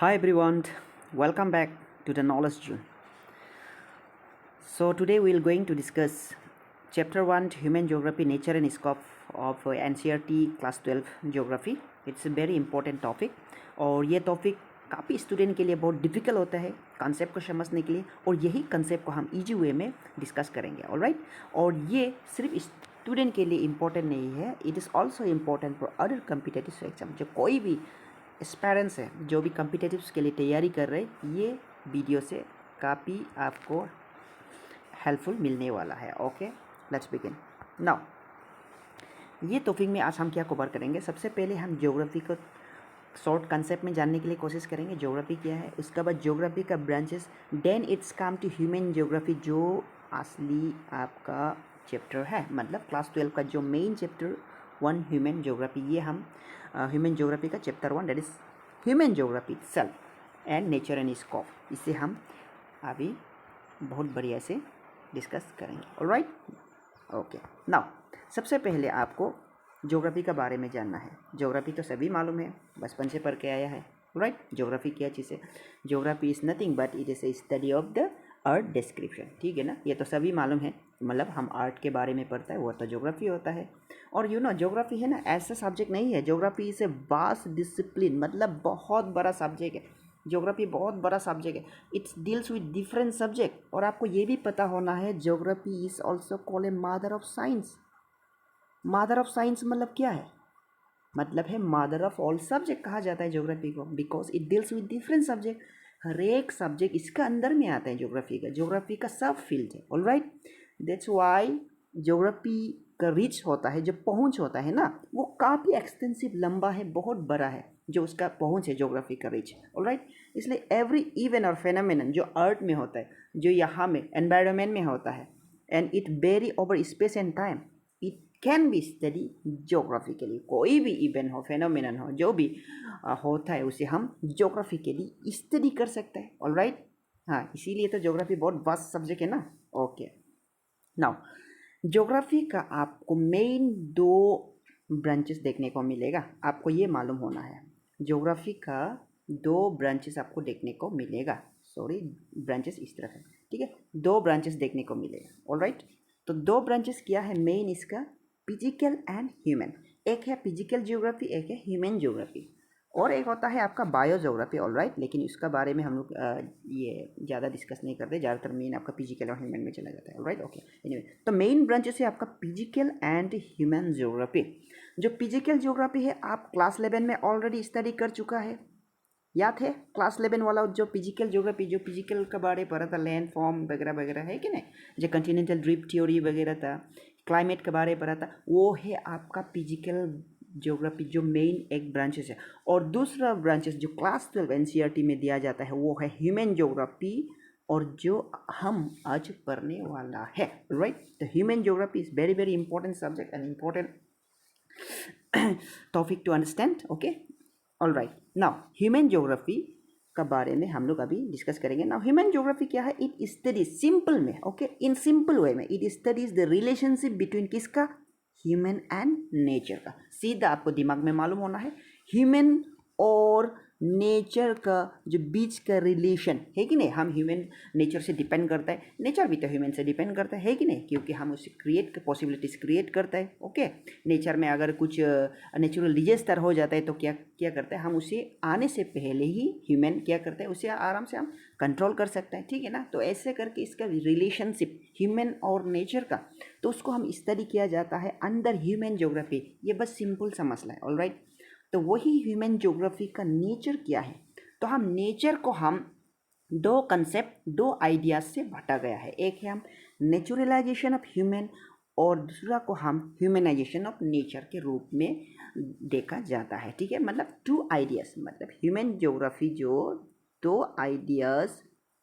Hi everyone, welcome back to the Knowledge Zone. So today we are going to discuss Chapter 1 Human Geography, Nature and Scope of NCERT Class 12 Geography. It's a very important topic और ये topic काफ़ी student के लिए बहुत difficult होता है concept को समझने के लिए और यही कॉन्सेप्ट को हम इजी वे में डिस्कस करेंगे ऑलराइट। और ये सिर्फ स्टूडेंट के लिए इम्पोर्टेंट नहीं है, it is also important for other competitive exam. जो कोई भी एस्पायरेंट्स है जो भी कम्पिटेटिव्स के लिए तैयारी कर रहे हैं, ये वीडियो से काफ़ी आपको हेल्पफुल मिलने वाला है। Okay, let's begin now. ये टॉपिक में आज हम क्या कवर करेंगे, सबसे पहले हम ज्योग्राफी को शॉर्ट कंसेप्ट में जानने के लिए कोशिश करेंगे, ज्योग्राफी क्या है। उसके बाद ज्योग्राफी का branches, then it's come to human geography जो असली आपका चैप्टर है, मतलब क्लास 12 का जो मेन चैप्टर 1 ह्यूमन ज्योग्राफी, ये हम ह्यूमन ज्योग्राफी का chapter 1 that is human geography self and nature and scope, इसे हम अभी बहुत बढ़िया से डिस्कस करेंगे। Alright, okay. नाउ सबसे पहले आपको ज्योग्राफी का बारे में जानना है। ज्योग्राफी तो सभी मालूम है, बचपन से पढ़ के आया है राइट। ज्योग्राफी क्या चीज़ है? Geography is nothing but it is a study of the earth description, ठीक है ना। ये तो सभी मालूम है, मतलब हम आर्ट के बारे में पढ़ता है वो तो ज्योग्राफी होता है। और ज्योग्राफी है ना, ऐसा सब्जेक्ट नहीं है। Geography is a vast discipline, मतलब बहुत बड़ा सब्जेक्ट है। ज्योग्राफी बहुत बड़ा सब्जेक्ट है, it's deals with different subject. और आपको ये भी पता होना है, geography is also called a mother of science. Mother of science मतलब क्या है? मतलब है मदर ऑफ ऑल सब्जेक्ट कहा जाता है ज्योग्राफी को, because it deals with different subject. हर एक सब्जेक्ट इसका अंदर में आता है ज्योग्राफी का सब फील्ड है। ऑलराइट, दैट्स वाई ज्योग्राफी का रिच होता है, जो पहुंच होता है ना, वो काफ़ी एक्सटेंसिव, लंबा है, बहुत बड़ा है जो उसका पहुंच है ज्योग्राफी का रिच। ऑलराइट, इसलिए एवरी इवेंट और फेनोमेनन जो अर्थ में होता है, जो यहाँ में एनवायरनमेंट में होता है, and it very over space and time, it can be study geographically. कोई भी इवेंट हो, फेनोमेनन हो, जो भी होता है उसे हम ज्योग्राफिकली स्टडी कर सकते हैं। ऑलराइट, हाँ, इसीलिए तो ज्योग्राफी बहुत वास्ट सब्जेक्ट है ना। ओके, नाउ ज्योग्राफी का आपको मेन 2 ब्रांचेस देखने को मिलेगा। आपको ये मालूम होना है, ज्योग्राफी का 2 ब्रांचेस आपको देखने को मिलेगा। सॉरी, ब्रांचेस इस तरह है, ठीक है, 2 ब्रांचेस देखने को मिलेगा। ऑलराइट, तो 2 ब्रांचेस क्या है मेन इसका? Physical and human. एक है फिजिकल ज्योग्राफी, एक है ह्यूमन ज्योग्राफी, और एक होता है आपका बायो ज्योग्राफी। ऑलराइट, लेकिन इसका बारे में हम लोग ये ज़्यादा डिस्कस नहीं करते, ज़्यादातर मेन आपका फिजिकल और ह्यूमन में चला जाता है। Alright, okay. एनीवे, तो मेन ब्रांचेस है आपका फिजिकल एंड ह्यूमन ज्योग्राफी। जो फिजिकल ज्योग्राफी है, आप क्लास 11 में ऑलरेडी स्टडी कर चुका है, याद है? क्लास 11 वाला जो फिजिकल ज्योग्राफी, जो फिजिकल के बारे पढ़ा था, लैंड फॉर्म वगैरह वगैरह, है कि नहीं, जो कंटिनेंटल ड्रिफ्ट थ्योरी वगैरह था, क्लाइमेट के बारे पढ़ा था, वो है आपका फिजिकल ज्योग्राफी, जो मेन एक ब्रांचेस है। और दूसरा ब्रांचेस जो क्लास 12 एनसीईआरटी में दिया जाता है, वो है ह्यूमन ज्योग्राफी, और जो हम आज पढ़ने वाला है। राइट, तो human geography is very very important subject and important topic to understand. Okay, all right, now human geography का बारे में हम लोग अभी डिस्कस करेंगे। नाउ ह्यूमन ज्योग्राफी क्या है? इट स्टडीज सिंपल में, ओके, इन सिंपल वे में, it studies the relationship between किसका? ह्यूमन एंड नेचर का। सीधा आपको दिमाग में मालूम होना है, ह्यूमन और नेचर का जो बीच का रिलेशन है कि नहीं। हम ह्यूमन नेचर से डिपेंड करता है, नेचर भी तो ह्यूमन से डिपेंड करता है कि नहीं, क्योंकि हम उसे क्रिएट पॉसिबिलिटीज क्रिएट करता है। ओके, नेचर में अगर कुछ नेचुरल डिजास्टर हो जाता है तो क्या क्या करता है, हम उसे आने से पहले ही ह्यूमन क्या करता है, उसे आराम से हम कंट्रोल कर सकते हैं, ठीक है ना। तो ऐसे करके इसका रिलेशनशिप ह्यूमन और नेचर का, तो उसको हम स्टडी किया जाता है अंडर ह्यूमन ज्योग्राफी। ये बस सिंपल सा मसला है। ऑलराइट, तो वही ह्यूमन ज्योग्राफी का नेचर क्या है? तो हम नेचर को हम 2 कंसेप्ट, 2 आइडियाज से बांटा गया है। एक है हम नेचुरलाइजेशन ऑफ ह्यूमन, और दूसरा को हम ह्यूमनाइजेशन ऑफ नेचर के रूप में देखा जाता है, ठीक है। मतलब 2 आइडियाज, मतलब ह्यूमन ज्योग्राफी जो 2 आइडियाज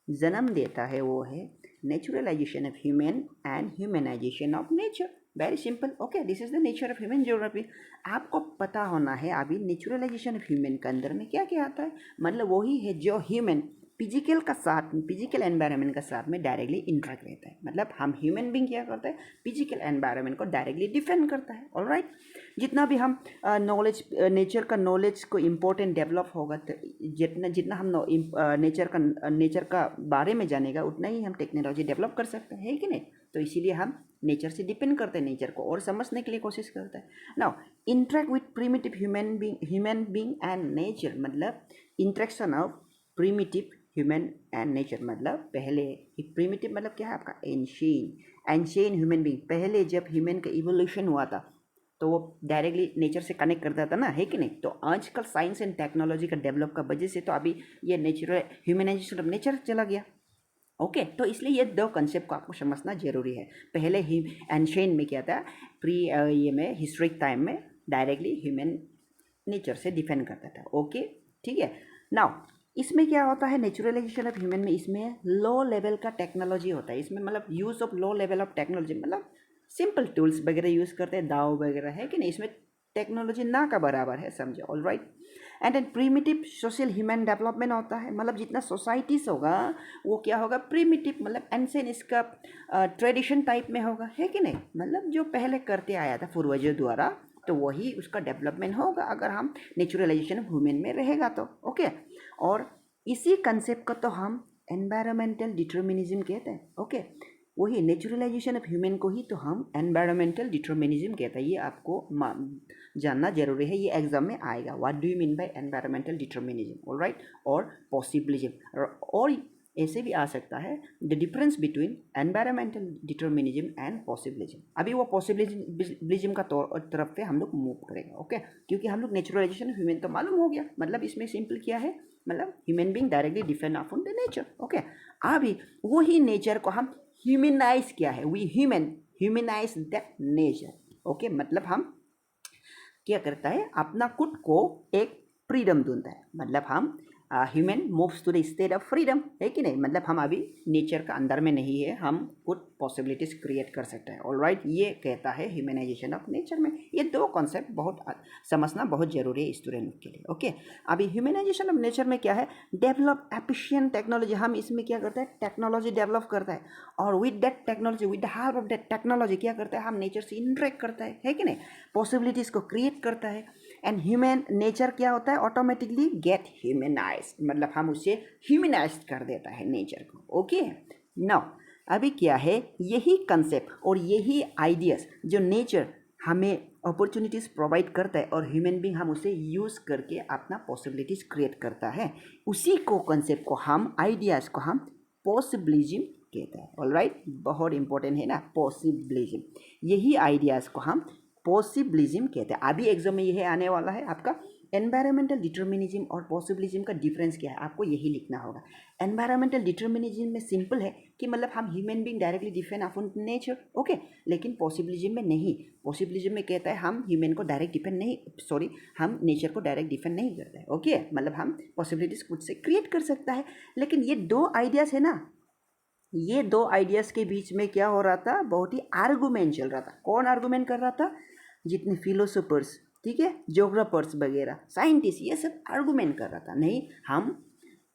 जन्म देता है, वो है naturalisation of human and humanisation of nature. Very simple. Okay, this is the nature of human geography. आपको पता होना है अभी नेचुरलाइजेशन ऑफ ह्यूमन के अंदर में क्या क्या आता है। मतलब वही है जो ह्यूमन फिजिकल एनवायरनमेंट का साथ में डायरेक्टली इंटरेक्ट रहता है। मतलब हम ह्यूमन बींग क्या करते हैं, फिजिकल एनवायरनमेंट को डायरेक्टली डिफेंड करता है। ऑलराइट, जितना भी हम नॉलेज नेचर का नॉलेज को इम्पोर्टेंट डेवलप होगा, तो जितना जितना हम नेचर का बारे में जानेगा उतना ही हम टेक्नोलॉजी डेवलप कर सकते हैं, है कि नहीं। तो इसीलिए हम नेचर से डिपेंड करते हैं, नेचर को और समझने के लिए कोशिश करते हैं। Now interact with primitive human being and nature, मतलब interaction of primitive human and nature. मतलब पहले प्रिमिटिव मतलब क्या है आपका, एंशियन ह्यूमन बींग। पहले जब ह्यूमन का इवोल्यूशन हुआ था तो वो डायरेक्टली नेचर से कनेक्ट करता था ना, है कि नहीं। तो आजकल साइंस एंड टेक्नोलॉजी का डेवलप का वजह से तो अभी ये नेचुरल ह्यूमनाइजेशन ऑफ नेचर चला गया। ओके, तो इसलिए ये दो कंसेप्ट को आपको समझना जरूरी है। पहले ही एंशियन में क्या था, ये में हिस्टोरिक टाइम में डायरेक्टली ह्यूमन नेचर से डिफेंड करता था। ओके, ठीक है। नाउ इसमें क्या होता है, नेचुरलाइजेशन ऑफ ह्यूमन में इसमें लो लेवल का टेक्नोलॉजी होता है। इसमें मतलब use of low level of technology, मतलब सिंपल टूल्स वगैरह यूज़ करते हैं, दाव वगैरह, है कि नहीं। इसमें टेक्नोलॉजी ना का बराबर है, समझे। All right. And then primitive social human development होता है। मतलब जितना सोसाइटीज़ होगा वो क्या होगा, प्रीमिटिव, मतलब एंसेन इसका ट्रेडिशन टाइप में होगा, है कि नहीं। मतलब जो पहले करते आया था पूर्वजों द्वारा, तो वही उसका डेवलपमेंट होगा अगर हम नेचुरलाइजेशन ऑफ ह्यूमन में रहेगा तो। ओके, और इसी कंसेप्ट को तो हम एनवायरमेंटल डिटर्मिनिज्म कहते हैं। ओके, वही नेचुरलाइजेशन ऑफ ह्यूमन को ही तो हम एनवायरमेंटल डिटर्मिनिज्म कहते हैं। ये आपको जानना जरूरी है, ये एग्जाम में आएगा। What do you mean by environmental determinism, alright. और पॉसिबिलिज्म, और ऐसे भी आ सकता है the difference between environmental determinism and possibilism. अभी वो पॉसिबिलिज्म का तरफ पे हम लोग मूव करेंगे। ओके, क्योंकि हम लोग नेचुरलाइजेशन ह्यूमन तो मालूम हो गया। मतलब इसमें सिंपल क्या है, मतलब human being directly depend upon the nature. Okay, अभी वही नेचर को हम ह्यूमनाइज किया है, we humanise that nature. Okay, मतलब हम क्या करता है, अपना खुद को एक फ्रीडम ढूंढता है। मतलब हम human moves to the state of freedom, है कि नहीं। मतलब हम अभी नेचर का अंदर में नहीं है, हम खुद पॉसिबिलिटीज क्रिएट कर सकते हैं। ऑलराइट, ये कहता है ह्यूमनाइजेशन ऑफ नेचर में। ये दो कॉन्सेप्ट बहुत समझना बहुत जरूरी है स्टूडेंट के लिए। ओके, अभी ह्यूमनाइजेशन ऑफ नेचर में क्या है, डेवलप एफिशिएंट टेक्नोलॉजी। हम इसमें क्या करते हैं, टेक्नोलॉजी डेवलप करता है, और with that technology, with the help of that technology क्या करता है, हम नेचर से इंटरेक्ट करता है कि नहीं, पॉसिबिलिटीज़ को क्रिएट करता है। एंड ह्यूमन नेचर क्या होता है, ऑटोमेटिकली गेट ह्यूमनाइज, मतलब हम उसे ह्यूमनाइज कर देता है नेचर को। ओके, नाउ अभी क्या है, यही कंसेप्ट और यही आइडियाज जो नेचर हमें अपॉर्चुनिटीज़ प्रोवाइड करता है और ह्यूमन बींग हम उसे यूज़ करके अपना पॉसिबिलिटीज़ क्रिएट करता है, उसी को कंसेप्ट को हम, आइडियाज़ को हम पॉसिबिलिज्म कहते हैं। ऑलराइट, बहुत इंपॉर्टेंट है ना पॉसिबिलिज्म। यही आइडियाज़ को हम पॉसिबिलिज्म कहते हैं। अभी एग्जाम में यही आने वाला है आपका, एनवायरमेंटल डिटर्मिनिज्म और पॉसिबिलिज्म का डिफरेंस क्या है, आपको यही लिखना होगा। एनवायरमेंटल डिटर्मिनिज्म में सिंपल है कि मतलब हम human being directly depend upon nature. Okay, लेकिन पॉसिबिलिज्म में नहीं। पॉसिबिलिज्म में कहता है हम ह्यूमन को डायरेक्ट डिपेंड नहीं, सॉरी, हम नेचर को डायरेक्ट डिपेंड नहीं करते हैं। ओके, मतलब हम पॉसिबिलिटीज खुद से क्रिएट कर सकता है। लेकिन ये दो आइडियाज़ है ना, ये दो आइडियाज़ के बीच में क्या हो रहा था, बहुत ही आर्गूमेंट चल रहा था। कौन आर्गूमेंट कर रहा था, जितने फिलोसोफर्स, ठीक है, ज्योग्राफर्स वगैरह, साइंटिस्ट, ये सब आर्गूमेंट कर रहा था। नहीं, हम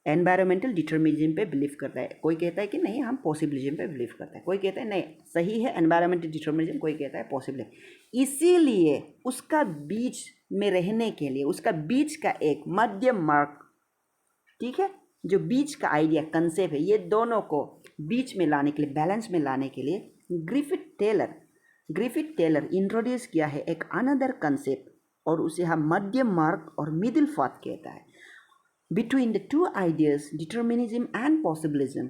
एनवायरमेंटल डिटर्मिनिज्म पे बिलीव करता है, कोई कहता है कि नहीं हम पॉसिबिलिज्म पे बिलीव करता है, कोई कहता है नहीं सही है एनवायरमेंटल डिटर्मिनिज्म, कोई कहता है पॉसिबिलिज्म। इसीलिए उसका बीच में रहने के लिए, उसका बीच का एक मध्यम मार्ग, ठीक है, जो बीच का आइडिया कंसेप्ट है, ये दोनों को बीच में लाने के लिए, बैलेंस में लाने के लिए ग्रिफिथ टेलर इंट्रोड्यूस किया है एक अनदर कंसेप्ट, और उसे हम मध्यम मार्ग और मिडिल पाथ कहता है, between the two ideas determinism and possibilism,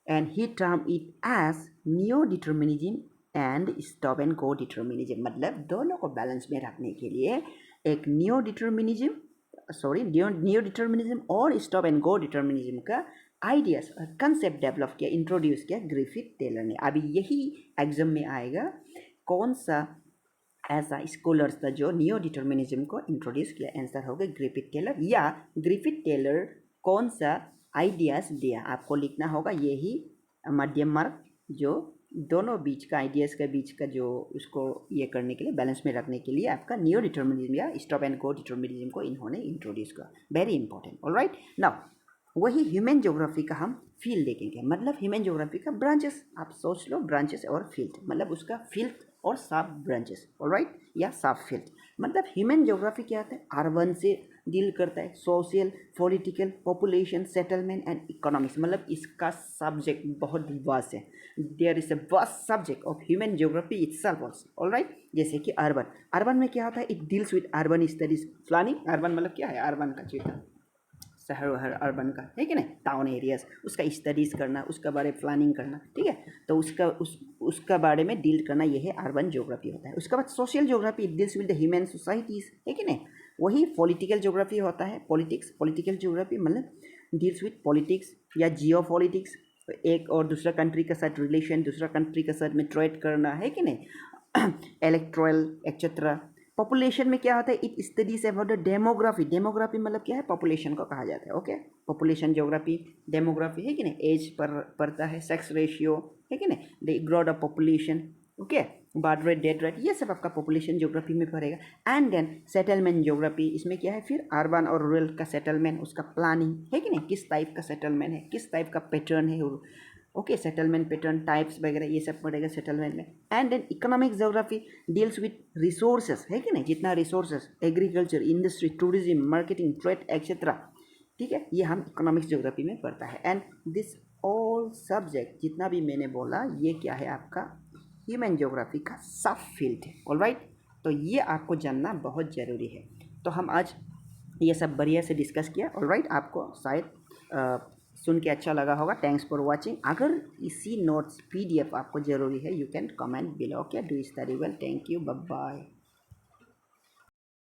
and he term it as neo determinism and stop and go determinism. मतलब दोनों को बैलेंस में रखने के लिए एक नियो डिटर्मिनिज्म और स्टॉप एंड गो डिटर्मिनिज्म का आइडियाज और कंसेप्ट डेवलप किया, इंट्रोड्यूस किया ग्रिफिथ टेलर ने। अभी यही एग्जाम में आएगा, कौन सा ऐसा स्कॉलर्स था जो नियो डिटर्मिनिज्म को इंट्रोड्यूस किया। आंसर होगा ग्रिफिथ टेलर, या ग्रिफिथ टेलर कौन सा आइडियाज दिया, आपको लिखना होगा यही मध्यम मार्ग, जो दोनों बीच का आइडियाज़ का बीच का जो उसको ये करने के लिए, बैलेंस में रखने के लिए आपका नियो डिटर्मिनिज्म या स्टॉप एंड गो डिटर्मिनिज्म को इन्होंने इंट्रोड्यूस किया। Very important. ऑलराइट, नाउ वही ह्यूमन ज्योग्राफी का हम फील्ड देखेंगे, मतलब ह्यूमन ज्योग्राफी का ब्रांचेस, आप सोच लो ब्रांचेस और फील्ड, मतलब उसका फील्ड और सब ब्रांचेस, ऑलराइट, या सब फील्ड। मतलब ह्यूमन ज्योग्राफी क्या होता है, अर्बन से डील करता है, social, political, population, settlement and economics, मतलब इसका सब्जेक्ट बहुत वास्ट है। There is a vast subject of human geography itself also, alright. जैसे कि अर्बन, अर्बन में क्या होता है, it deals with urban studies planning. Urban मतलब क्या है, अर्बन का चीज़, शहर वहर अर्बन का है कि नहीं, टाउन एरियाज, उसका स्टडीज़ करना, उसका बारे में प्लानिंग करना, ठीक है। तो उसका बारे में डील करना, ये है अर्बन ज्योग्राफी होता है। उसके बाद social geography, deals with the human societies, है कि नहीं। वही पॉलिटिकल ज्योग्राफी होता है, पॉलिटिक्स, पॉलिटिकल ज्योग्राफी मतलब डील्स विद पॉलिटिक्स या जियो पॉलिटिक्स, एक और दूसरा कंट्री के साथ रिलेशन, दूसरा कंट्री के साथ में ट्रेड करना, है कि नहीं, इलेक्ट्रल एक्सेट्रा। पॉपुलेशन में क्या होता है, it studies about the demography, demography मतलब क्या है, पॉपुलेशन को कहा जाता है, ओके। पॉपुलेशन ज्योग्राफी, डेमोग्राफी, है कि नहीं, एज पर पड़ता है, सेक्स रेशियो, है कि नहीं, the growth of population, okay, birth rate, death rate, ये सब आपका पॉपुलेशन ज्योग्राफी में पड़ेगा। एंड देन सेटलमेंट ज्योग्राफी, इसमें क्या है फिर अर्बन और रूरल का सेटलमेंट, उसका प्लानिंग, है कि नहीं, किस टाइप का सेटलमेंट है, किस टाइप का पैटर्न है, ओके, सेटलमेंट पैटर्न, टाइप्स वगैरह ये सब पड़ेगा सेटलमेंट में। And then economic geography deals with resources, है कि नहीं, जितना resources, agriculture, industry, tourism, marketing, trade etcetera, ठीक है, ये हम इकोनॉमिक्स ज्योग्राफी में पढ़ता है। एंड दिस ऑल सब्जेक्ट जितना भी मैंने बोला, ये क्या है, आपका ह्यूमन ज्योग्राफी का सब फील्ड है, ऑलराइट। तो ये आपको जानना बहुत ज़रूरी है। तो हम आज ये सब बढ़िया से डिस्कस किया, ऑलराइट। आपको शायद सुन के अच्छा लगा होगा। Thanks for watching. अगर इसी नोट्स PDF आपको ज़रूरी है, you can comment below, okay. Do study well, thank you, bye bye.